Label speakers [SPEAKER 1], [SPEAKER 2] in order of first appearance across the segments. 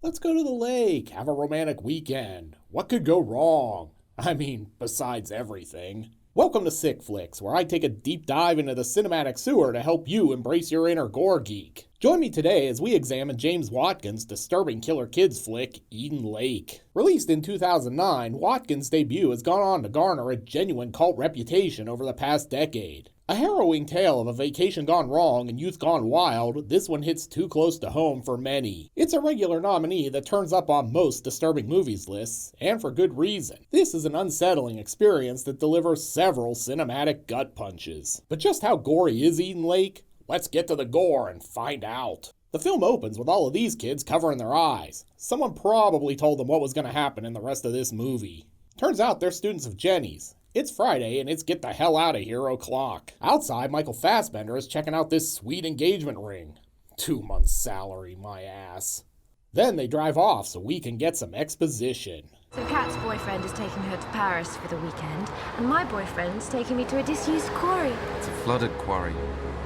[SPEAKER 1] Let's go to the lake, have a romantic weekend. What could go wrong? I mean, besides everything. Welcome to Sick Flicks, where I take a deep dive into the cinematic sewer to help you embrace your inner gore geek. Join me today as we examine James Watkins' disturbing killer kids flick, Eden Lake. Released in 2009, Watkins' debut has gone on to garner a genuine cult reputation over the past decade. A harrowing tale of a vacation gone wrong and youth gone wild, this one hits too close to home for many. It's a regular nominee that turns up on most disturbing movies lists, and for good reason. This is an unsettling experience that delivers several cinematic gut punches. But just how gory is Eden Lake? Let's get to the gore and find out. The film opens with all of these kids covering their eyes. Someone probably told them what was going to happen in the rest of this movie. Turns out they're students of Jenny's. It's Friday, and it's get the hell out of here o'clock. Outside, Michael Fassbender is checking out this sweet engagement ring. 2 months' salary, my ass. Then they drive off so we can get some exposition.
[SPEAKER 2] So Kat's boyfriend is taking her to Paris for the weekend, and my boyfriend's taking me to a disused quarry.
[SPEAKER 3] It's a flooded quarry.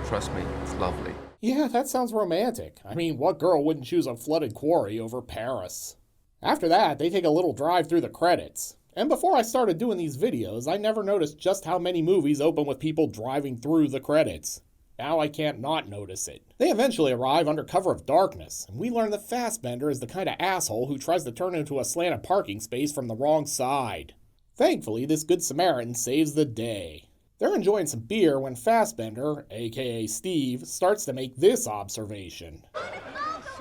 [SPEAKER 3] Trust me, it's lovely.
[SPEAKER 1] Yeah, that sounds romantic. I mean, what girl wouldn't choose a flooded quarry over Paris? After that, they take a little drive through the credits. And before I started doing these videos, I never noticed just how many movies open with people driving through the credits. Now I can't not notice it. They eventually arrive under cover of darkness, and we learn that Fassbender is the kind of asshole who tries to turn into a slanted parking space from the wrong side. Thankfully, this good Samaritan saves the day. They're enjoying some beer when Fassbender, aka Steve, starts to make this observation.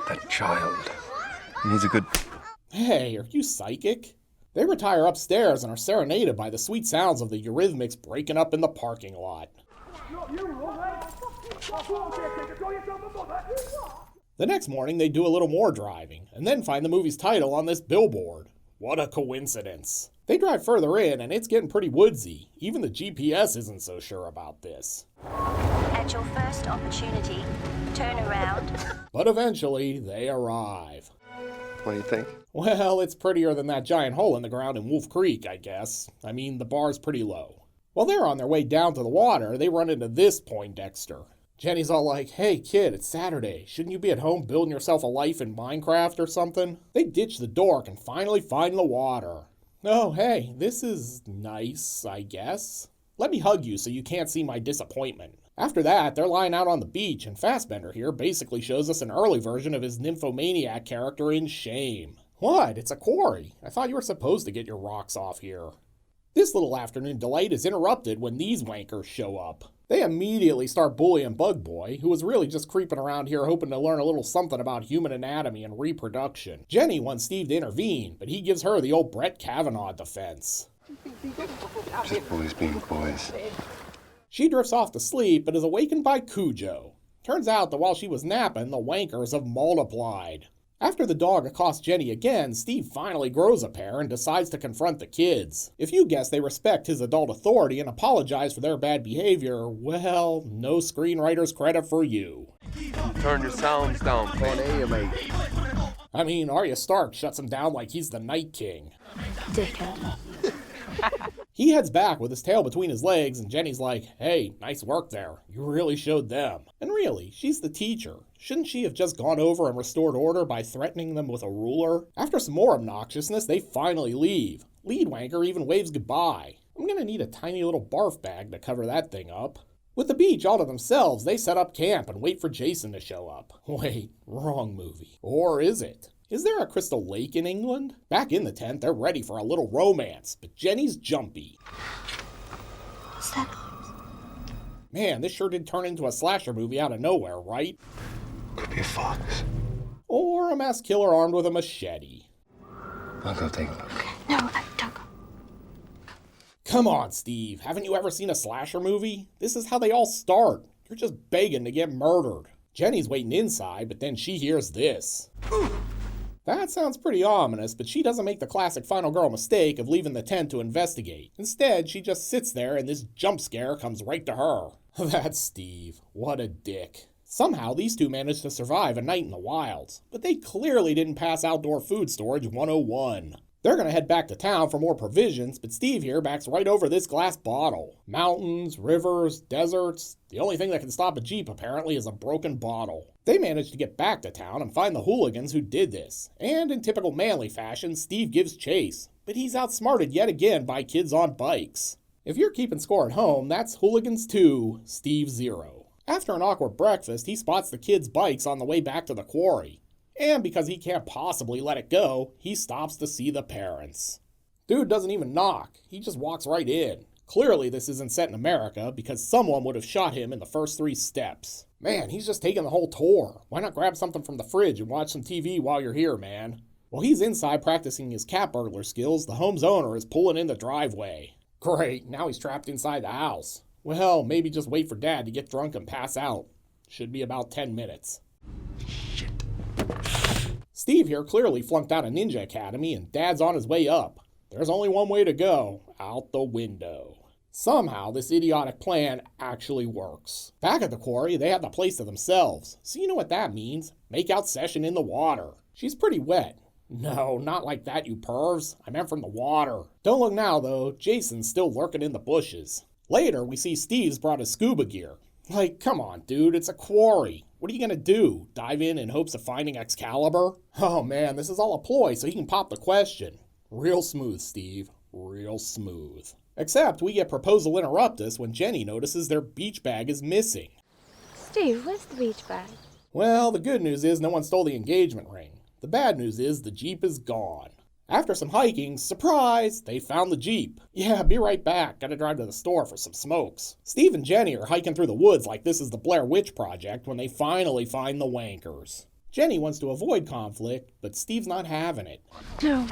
[SPEAKER 3] That child needs a good...
[SPEAKER 1] Hey, are you psychic? They retire upstairs and are serenaded by the sweet sounds of the Eurythmics breaking up in the parking lot. The next morning, they do a little more driving, and then find the movie's title on this billboard. What a coincidence. They drive further in, and it's getting pretty woodsy. Even the GPS isn't so sure about this.
[SPEAKER 4] At your first opportunity, turn around.
[SPEAKER 1] But eventually, they arrive.
[SPEAKER 3] What do you think?
[SPEAKER 1] Well, it's prettier than that giant hole in the ground in Wolf Creek, I guess. I mean, the bar's pretty low. While they're on their way down to the water, they run into this Poindexter. Jenny's all like, hey kid, it's Saturday. Shouldn't you be at home building yourself a life in Minecraft or something? They ditch the dork and finally find the water. Oh, hey, this is nice, I guess. Let me hug you so you can't see my disappointment. After that, they're lying out on the beach, and Fassbender here basically shows us an early version of his nymphomaniac character in Shame. What? It's a quarry. I thought you were supposed to get your rocks off here. This little afternoon delight is interrupted when these wankers show up. They immediately start bullying Bug Boy, who was really just creeping around here hoping to learn a little something about human anatomy and reproduction. Jenny wants Steve to intervene, but he gives her the old Brett Kavanaugh defense.
[SPEAKER 3] Just boys being boys.
[SPEAKER 1] She drifts off to sleep, but is awakened by Cujo. Turns out that while she was napping, the wankers have multiplied. After the dog accosts Jenny again, Steve finally grows a pair and decides to confront the kids. If you guess they respect his adult authority and apologize for their bad behavior, well, no screenwriter's credit for you.
[SPEAKER 3] Turn your sounds down, please.
[SPEAKER 1] I mean, Arya Stark shuts him down like he's the Night King.
[SPEAKER 2] Dickhead.
[SPEAKER 1] He heads back with his tail between his legs, and Jenny's like, hey, nice work there. You really showed them. And really, she's the teacher. Shouldn't she have just gone over and restored order by threatening them with a ruler? After some more obnoxiousness, they finally leave. Lead wanker even waves goodbye. I'm gonna need a tiny little barf bag to cover that thing up. With the beach all to themselves, they set up camp and wait for Jason to show up. Wait, wrong movie. Or is it? Is there a Crystal Lake in England? Back in the tent, they're ready for a little romance, but Jenny's jumpy.
[SPEAKER 4] What's that?
[SPEAKER 1] Man, this sure did turn into a slasher movie out of nowhere, right?
[SPEAKER 3] Could be a fox.
[SPEAKER 1] Or a masked killer armed with a machete.
[SPEAKER 3] I'll go take a look.
[SPEAKER 4] No, don't go.
[SPEAKER 1] Come on, Steve. Haven't you ever seen a slasher movie? This is how they all start. You're just begging to get murdered. Jenny's waiting inside, but then she hears this. That sounds pretty ominous, but she doesn't make the classic final girl mistake of leaving the tent to investigate. Instead, she just sits there and this jump scare comes right to her. That's Steve. What a dick. Somehow, these two managed to survive a night in the wilds, but they clearly didn't pass outdoor food storage 101. They're gonna head back to town for more provisions, but Steve here backs right over this glass bottle. Mountains, rivers, deserts. The only thing that can stop a Jeep apparently is a broken bottle. They manage to get back to town and find the hooligans who did this. And in typical manly fashion, Steve gives chase. But he's outsmarted yet again by kids on bikes. If you're keeping score at home, that's Hooligans 2, Steve 0. After an awkward breakfast, he spots the kids' bikes on the way back to the quarry. And because he can't possibly let it go, he stops to see the parents. Dude doesn't even knock, he just walks right in. Clearly this isn't set in America because someone would have shot him in the first 3 steps. Man, he's just taking the whole tour. Why not grab something from the fridge and watch some TV while you're here, man? While he's inside practicing his cat burglar skills, the home's owner is pulling in the driveway. Great, now he's trapped inside the house. Well, maybe just wait for Dad to get drunk and pass out. Should be about 10 minutes.
[SPEAKER 3] Shit.
[SPEAKER 1] Steve here clearly flunked out of Ninja Academy and Dad's on his way up. There's only one way to go, out the window. Somehow this idiotic plan actually works. Back at the quarry, they have the place to themselves, so you know what that means. Make-out session in the water. She's pretty wet. No, not like that, you pervs. I meant from the water. Don't look now, though. Jason's still lurking in the bushes. Later, we see Steve's brought his scuba gear. Like, come on, dude, it's a quarry. What are you gonna do? Dive in hopes of finding Excalibur? Oh man, this is all a ploy so he can pop the question. Real smooth, Steve. Real smooth. Except we get proposal interruptus when Jenny notices their beach bag is missing.
[SPEAKER 2] Steve, where's the beach bag?
[SPEAKER 1] Well, the good news is no one stole the engagement ring. The bad news is the Jeep is gone. After some hiking, surprise, they found the Jeep. Yeah, be right back. Gotta drive to the store for some smokes. Steve and Jenny are hiking through the woods like this is the Blair Witch Project when they finally find the wankers. Jenny wants to avoid conflict, but Steve's not having it.
[SPEAKER 2] No.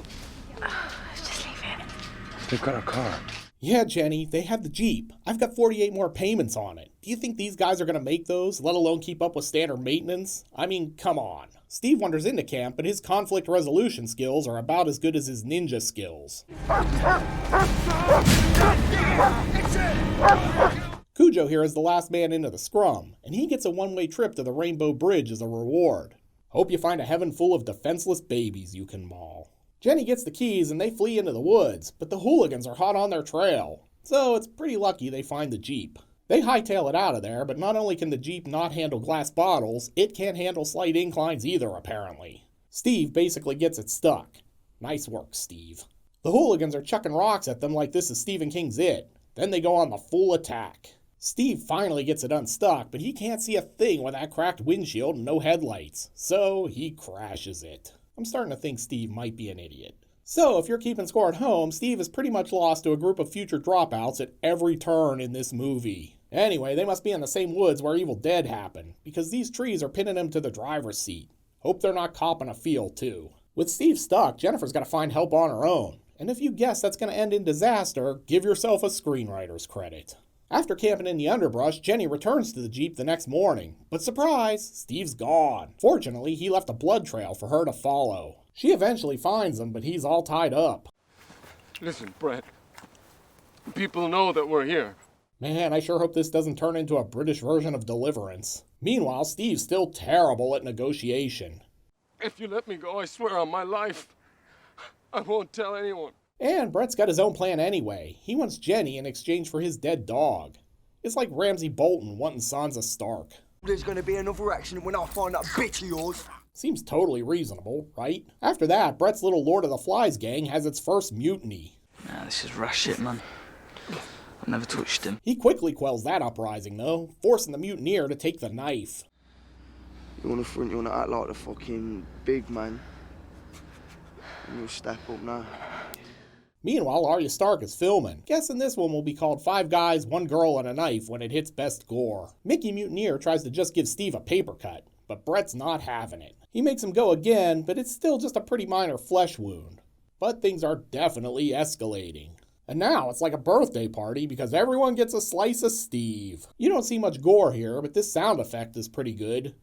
[SPEAKER 2] Just leave it.
[SPEAKER 3] They've got a car.
[SPEAKER 1] Yeah, Jenny, they have the Jeep. I've got 48 more payments on it. Do you think these guys are gonna make those, let alone keep up with standard maintenance? I mean, come on. Steve wanders into camp, but his conflict resolution skills are about as good as his ninja skills. Cujo here is the last man into the scrum, and he gets a one-way trip to the Rainbow Bridge as a reward. Hope you find a heaven full of defenseless babies you can maul. Jenny gets the keys and they flee into the woods, but the hooligans are hot on their trail, so it's pretty lucky they find the Jeep. They hightail it out of there, but not only can the Jeep not handle glass bottles, it can't handle slight inclines either, apparently. Steve basically gets it stuck. Nice work, Steve. The hooligans are chucking rocks at them like this is Stephen King's It. Then they go on the full attack. Steve finally gets it unstuck, but he can't see a thing with that cracked windshield and no headlights, so he crashes it. I'm starting to think Steve might be an idiot. So, if you're keeping score at home, Steve is pretty much lost to a group of future dropouts at every turn in this movie. Anyway, they must be in the same woods where Evil Dead happened, because these trees are pinning him to the driver's seat. Hope they're not copping a feel, too. With Steve stuck, Jennifer's gotta find help on her own. And if you guess that's gonna end in disaster, give yourself a screenwriter's credit. After camping in the underbrush, Jenny returns to the Jeep the next morning. But surprise, Steve's gone. Fortunately, he left a blood trail for her to follow. She eventually finds him, but he's all tied up.
[SPEAKER 5] Listen, Brett. People know that we're here.
[SPEAKER 1] Man, I sure hope this doesn't turn into a British version of Deliverance. Meanwhile, Steve's still terrible at negotiation.
[SPEAKER 5] If you let me go, I swear on my life, I won't tell anyone.
[SPEAKER 1] And Brett's got his own plan anyway. He wants Jenny in exchange for his dead dog. It's like Ramsay Bolton wanting Sansa Stark.
[SPEAKER 6] There's gonna be another accident when I find that bitch of yours.
[SPEAKER 1] Seems totally reasonable, right? After that, Brett's little Lord of the Flies gang has its first mutiny.
[SPEAKER 7] Nah, this is rash shit, man. I've never touched him.
[SPEAKER 1] He quickly quells that uprising, though, forcing the mutineer to take the knife.
[SPEAKER 6] You wanna front, you wanna act like the fucking big man. And you'll step up now.
[SPEAKER 1] Meanwhile, Arya Stark is filming. Guessing this one will be called 5 Guys, 1 Girl, and a Knife when it hits best gore. Mickey Mutineer tries to just give Steve a paper cut, but Brett's not having it. He makes him go again, but it's still just a pretty minor flesh wound. But things are definitely escalating. And now it's like a birthday party because everyone gets a slice of Steve. You don't see much gore here, but this sound effect is pretty good.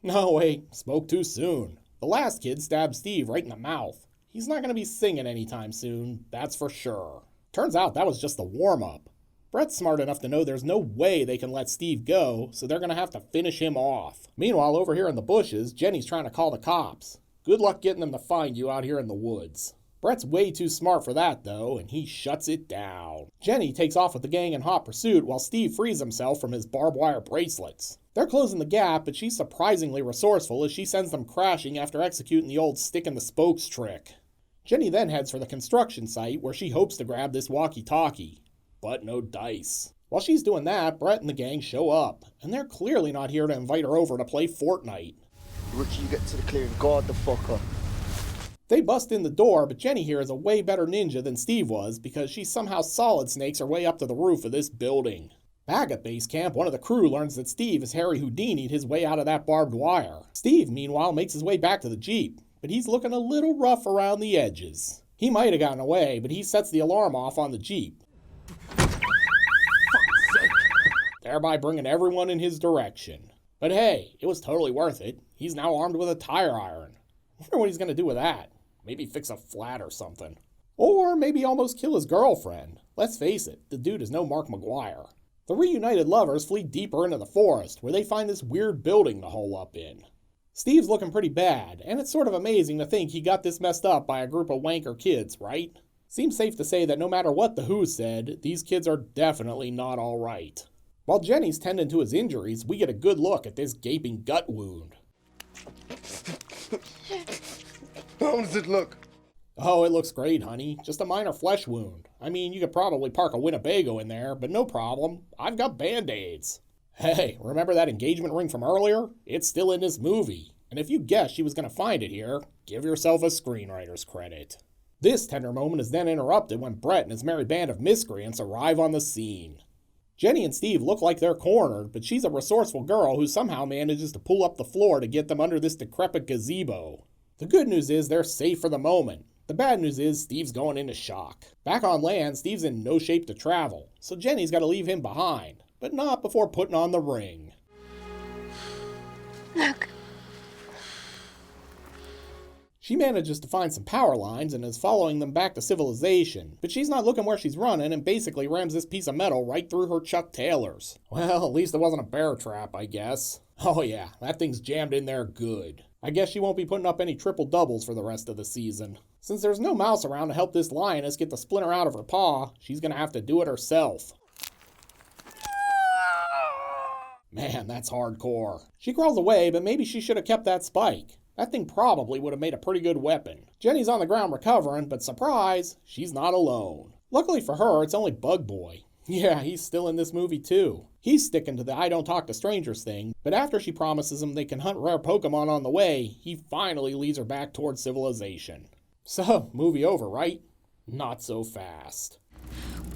[SPEAKER 1] No, wait, spoke too soon. The last kid stabbed Steve right in the mouth. He's not going to be singing anytime soon, that's for sure. Turns out that was just the warm-up. Brett's smart enough to know there's no way they can let Steve go, so they're going to have to finish him off. Meanwhile, over here in the bushes, Jenny's trying to call the cops. Good luck getting them to find you out here in the woods. Brett's way too smart for that, though, and he shuts it down. Jenny takes off with the gang in hot pursuit while Steve frees himself from his barbed wire bracelets. They're closing the gap, but she's surprisingly resourceful as she sends them crashing after executing the old stick-in-the-spokes trick. Jenny then heads for the construction site where she hopes to grab this walkie-talkie, but no dice. While she's doing that, Brett and the gang show up, and they're clearly not here to invite her over to play Fortnite.
[SPEAKER 6] Rookie, you get to the clearing, guard the fucker.
[SPEAKER 1] They bust in the door, but Jenny here is a way better ninja than Steve was because she somehow solid snakes her way up to the roof of this building. Back at base camp, one of the crew learns that Steve is Harry Houdini'd his way out of that barbed wire. Steve, meanwhile, makes his way back to the Jeep, but he's looking a little rough around the edges. He might have gotten away, but he sets the alarm off on the Jeep, thereby bringing everyone in his direction. But hey, it was totally worth it. He's now armed with a tire iron. I wonder what he's going to do with that. Maybe fix a flat or something. Or maybe almost kill his girlfriend. Let's face it, the dude is no Mark McGuire. The reunited lovers flee deeper into the forest, where they find this weird building to hole up in. Steve's looking pretty bad, and it's sort of amazing to think he got this messed up by a group of wanker kids, right? Seems safe to say that no matter what the Who said, these kids are definitely not alright. While Jenny's tending to his injuries, we get a good look at this gaping gut wound.
[SPEAKER 6] How does it look?
[SPEAKER 1] Oh, it looks great, honey. Just a minor flesh wound. I mean, you could probably park a Winnebago in there, but no problem. I've got Band-Aids. Hey, remember that engagement ring from earlier? It's still in this movie. And if you guessed she was going to find it here, give yourself a screenwriter's credit. This tender moment is then interrupted when Brett and his merry band of miscreants arrive on the scene. Jenny and Steve look like they're cornered, but she's a resourceful girl who somehow manages to pull up the floor to get them under this decrepit gazebo. The good news is they're safe for the moment. The bad news is Steve's going into shock. Back on land, Steve's in no shape to travel, so Jenny's got to leave him behind, but not before putting on the ring.
[SPEAKER 2] Look.
[SPEAKER 1] She manages to find some power lines and is following them back to civilization, but she's not looking where she's running and basically rams this piece of metal right through her Chuck Taylors. Well, at least it wasn't a bear trap, I guess. Oh yeah, that thing's jammed in there good. I guess she won't be putting up any triple doubles for the rest of the season. Since there's no mouse around to help this lioness get the splinter out of her paw, she's gonna have to do it herself. Man, that's hardcore. She crawls away, but maybe she should have kept that spike. That thing probably would have made a pretty good weapon. Jenny's on the ground recovering, but surprise, she's not alone. Luckily for her, it's only Bug Boy. Yeah, he's still in this movie too. He's sticking to the I don't talk to strangers thing, but after she promises him they can hunt rare Pokemon on the way, he finally leads her back towards civilization. So, movie over, right? Not so fast.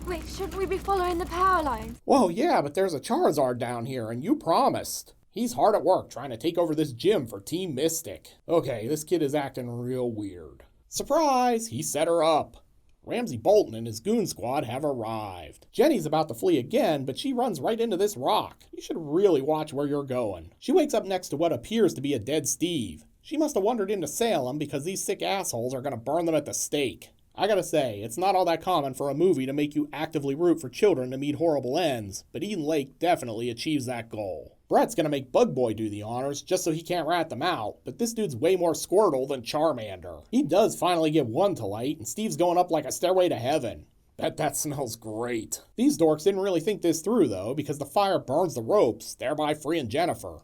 [SPEAKER 2] Wait, shouldn't we be following the power lines?
[SPEAKER 1] Well, yeah, but there's a Charizard down here, and you promised. He's hard at work trying to take over this gym for Team Mystic. Okay, this kid is acting real weird. Surprise! He set her up. Ramsey Bolton and his goon squad have arrived. Jenny's about to flee again, but she runs right into this rock. You should really watch where you're going. She wakes up next to what appears to be a dead Steve. She must have wandered into Salem because these sick assholes are going to burn them at the stake. I gotta say, it's not all that common for a movie to make you actively root for children to meet horrible ends, but Eden Lake definitely achieves that goal. Brett's gonna make Bug Boy do the honors just so he can't rat them out, but this dude's way more Squirtle than Charmander. He does finally get one to light, and Steve's going up like a stairway to heaven. Bet that smells great. These dorks didn't really think this through though, because the fire burns the ropes, thereby freeing Jennifer.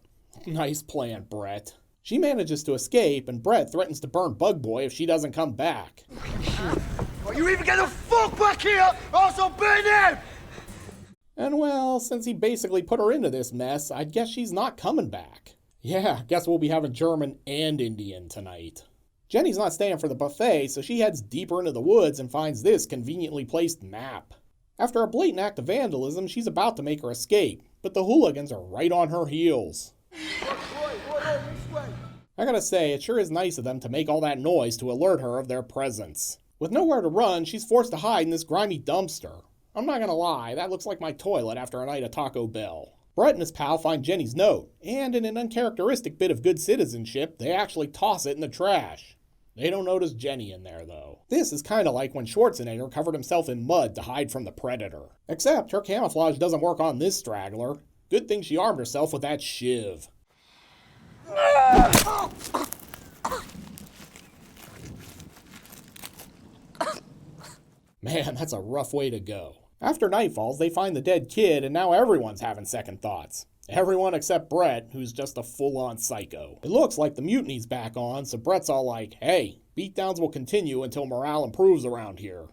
[SPEAKER 1] Nice plan, Brett. She manages to escape, and Brett threatens to burn Bug Boy if she doesn't come back.
[SPEAKER 6] Are you even gonna fuck back here? Also burn him!
[SPEAKER 1] And well, since he basically put her into this mess, I guess she's not coming back. Yeah, guess we'll be having German and Indian tonight. Jenny's not staying for the buffet, so she heads deeper into the woods and finds this conveniently placed map. After a blatant act of vandalism, she's about to make her escape, but the hooligans are right on her heels. I gotta say, it sure is nice of them to make all that noise to alert her of their presence. With nowhere to run, she's forced to hide in this grimy dumpster. I'm not gonna lie, that looks like my toilet after a night at Taco Bell. Brett and his pal find Jenny's note, and in an uncharacteristic bit of good citizenship, they actually toss it in the trash. They don't notice Jenny in there, though. This is kinda like when Schwarzenegger covered himself in mud to hide from the Predator. Except her camouflage doesn't work on this straggler. Good thing she armed herself with that shiv. Man, that's a rough way to go. After night falls, they find the dead kid, and now everyone's having second thoughts. Everyone except Brett, who's just a full-on psycho. It looks like the mutiny's back on, so Brett's all like, hey, beatdowns will continue until morale improves around here.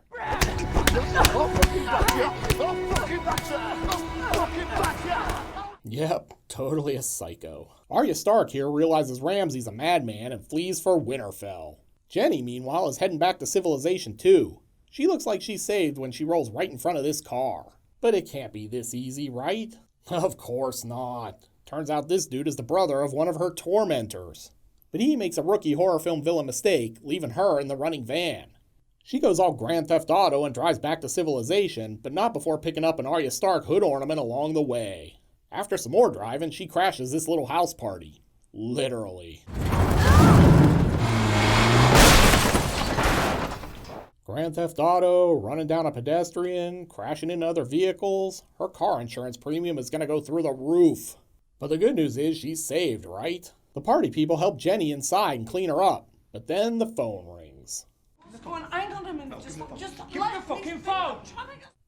[SPEAKER 1] Yep, totally a psycho. Arya Stark here realizes Ramsay's a madman and flees for Winterfell. Jenny, meanwhile, is heading back to civilization too. She looks like she's saved when she rolls right in front of this car. But it can't be this easy, right? Of course not. Turns out this dude is the brother of one of her tormentors. But he makes a rookie horror film villain mistake, leaving her in the running van. She goes all Grand Theft Auto and drives back to civilization, but not before picking up an Arya Stark hood ornament along the way. After some more driving, she crashes this little house party. Literally. Grand Theft Auto, running down a pedestrian, crashing into other vehicles. Her car insurance premium is going to go through the roof. But the good news is she's saved, right? The party people help Jenny inside and clean her up. But then the phone rings.
[SPEAKER 8] Come on, hang on a minute. Just
[SPEAKER 5] Give me the fucking phone!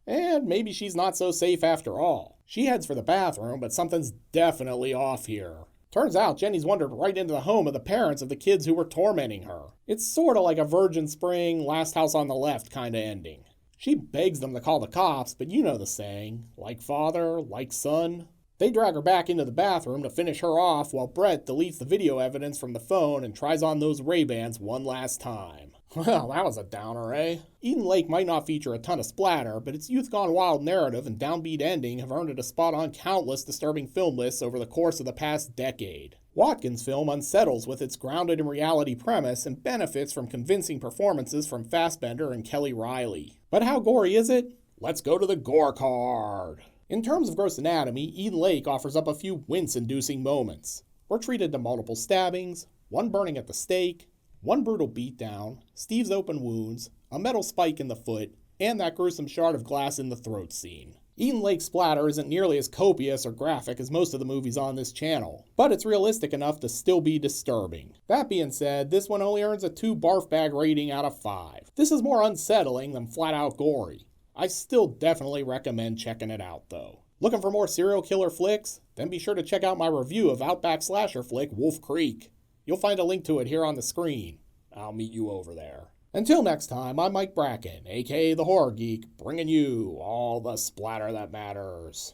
[SPEAKER 1] And maybe she's not so safe after all. She heads for the bathroom, but something's definitely off here. Turns out Jenny's wandered right into the home of the parents of the kids who were tormenting her. It's sorta like a Virgin Spring, Last House on the Left kinda ending. She begs them to call the cops, but you know the saying, like father, like son. They drag her back into the bathroom to finish her off while Brett deletes the video evidence from the phone and tries on those Ray-Bans one last time. Well, that was a downer, eh? Eden Lake might not feature a ton of splatter, but its Youth Gone Wild narrative and downbeat ending have earned it a spot on countless disturbing film lists over the course of the past decade. Watkins' film unsettles with its grounded in reality premise and benefits from convincing performances from Fassbender and Kelly Reilly. But how gory is it? Let's go to the Gore Card. In terms of gross anatomy, Eden Lake offers up a few wince-inducing moments. We're treated to multiple stabbings, one burning at the stake, one brutal beatdown, Steve's open wounds, a metal spike in the foot, and that gruesome shard of glass in the throat scene. Eden Lake's splatter isn't nearly as copious or graphic as most of the movies on this channel, but it's realistic enough to still be disturbing. That being said, this one only earns a 2 barf bag rating out of 5. This is more unsettling than flat out gory. I still definitely recommend checking it out though. Looking for more serial killer flicks? Then be sure to check out my review of Outback slasher flick Wolf Creek. You'll find a link to it here on the screen. I'll meet you over there. Until next time, I'm Mike Bracken, aka The Horror Geek, bringing you all the splatter that matters.